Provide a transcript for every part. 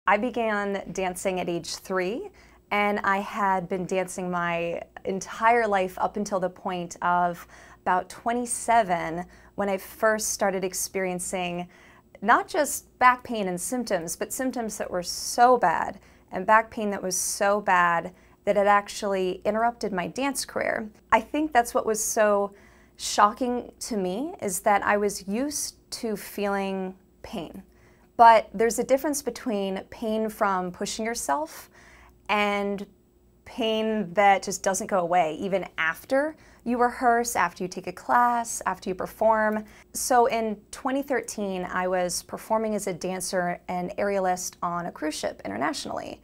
I began dancing at age 3, and I had been dancing my entire life up until the point of about 27, when I first started experiencing not just back pain and symptoms, but symptoms that were so bad, and back pain that was so bad that it actually interrupted my dance career. I think that's what was so shocking to me, is that I was used to feeling pain. But there's a difference between pain from pushing yourself and pain that just doesn't go away, even after you rehearse, after you take a class, after you perform. So in 2013, I was performing as a dancer and aerialist on a cruise ship internationally.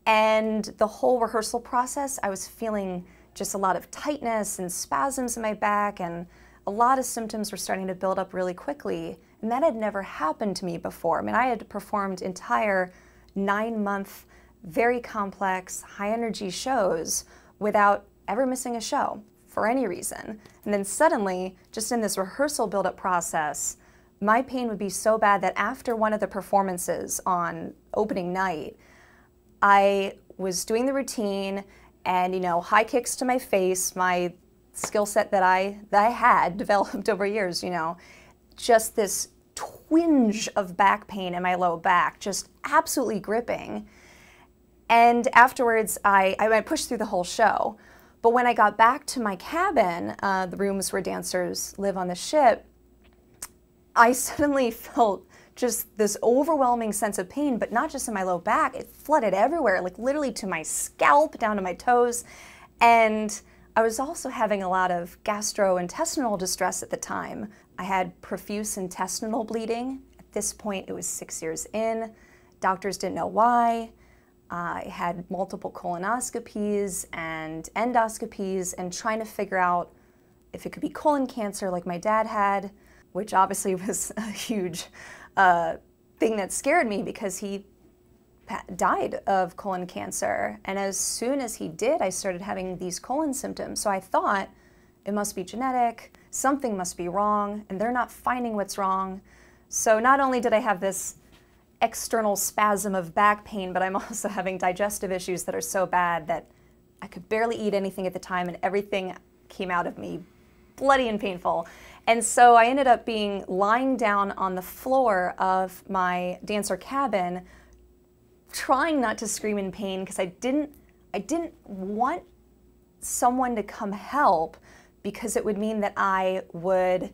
And the whole rehearsal process, I was feeling just a lot of tightness and spasms in my back, and a lot of symptoms were starting to build up really quickly. And that had never happened to me before. I mean, I had performed entire 9-month, very complex, high-energy shows without ever missing a show for any reason. And then suddenly, just in this rehearsal build-up process, my pain would be so bad that after one of the performances on opening night, I was doing the routine and, you know, high kicks to my face, my skill set that I had developed over years, you know, just this twinge of back pain in my low back, just absolutely gripping. And afterwards, I pushed through the whole show. But when I got back to my cabin, the rooms where dancers live on the ship, I suddenly felt just this overwhelming sense of pain, but not just in my low back, it flooded everywhere, like literally to my scalp, down to my toes. And I was also having a lot of gastrointestinal distress at the time. I had profuse intestinal bleeding. At this point, it was 6 years in. Doctors didn't know why. I had multiple colonoscopies and endoscopies and trying to figure out if it could be colon cancer like my dad had, which obviously was a huge thing that scared me because he died of colon cancer. And as soon as he did, I started having these colon symptoms. So I thought it must be genetic, something must be wrong, and they're not finding what's wrong. So not only did I have this external spasm of back pain, but I'm also having digestive issues that are so bad that I could barely eat anything at the time, and everything came out of me bloody and painful. And so I ended up lying down on the floor of my dancer cabin, trying not to scream in pain because I didn't want someone to come help, because it would mean that I would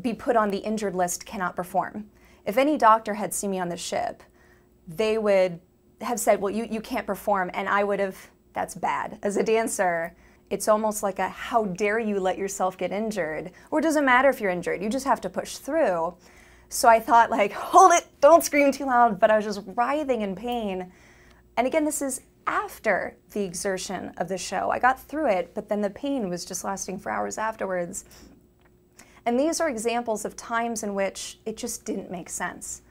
be put on the injured list, cannot perform. If any doctor had seen me on the ship, they would have said, well, you can't perform, and I would have, that's bad. As a dancer, it's almost like a, how dare you let yourself get injured? Or it doesn't matter if you're injured, you just have to push through. So I thought, like, hold it, don't scream too loud, but I was just writhing in pain. And again, this is after the exertion of the show. I got through it, but then the pain was just lasting for hours afterwards. And these are examples of times in which it just didn't make sense.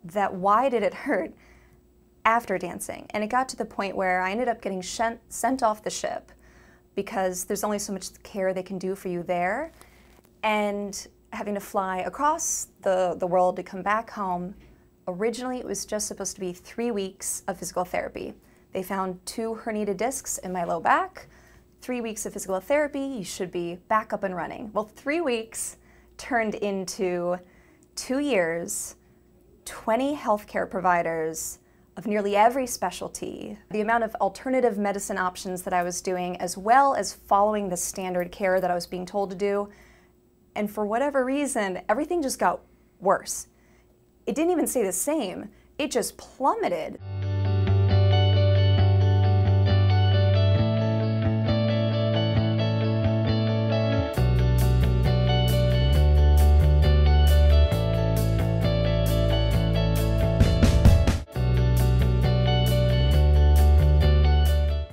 That why did it hurt after dancing? And it got to the point where I ended up getting sent off the ship because there's only so much care they can do for you there. And having to fly across the world to come back home, originally it was just supposed to be 3 weeks of physical therapy. They found 2 herniated discs in my low back. 3 weeks of physical therapy, you should be back up and running. Well, 3 weeks turned into 2 years, 20 healthcare providers of nearly every specialty, the amount of alternative medicine options that I was doing, as well as following the standard care that I was being told to do. And for whatever reason, everything just got worse. It didn't even stay the same, it just plummeted.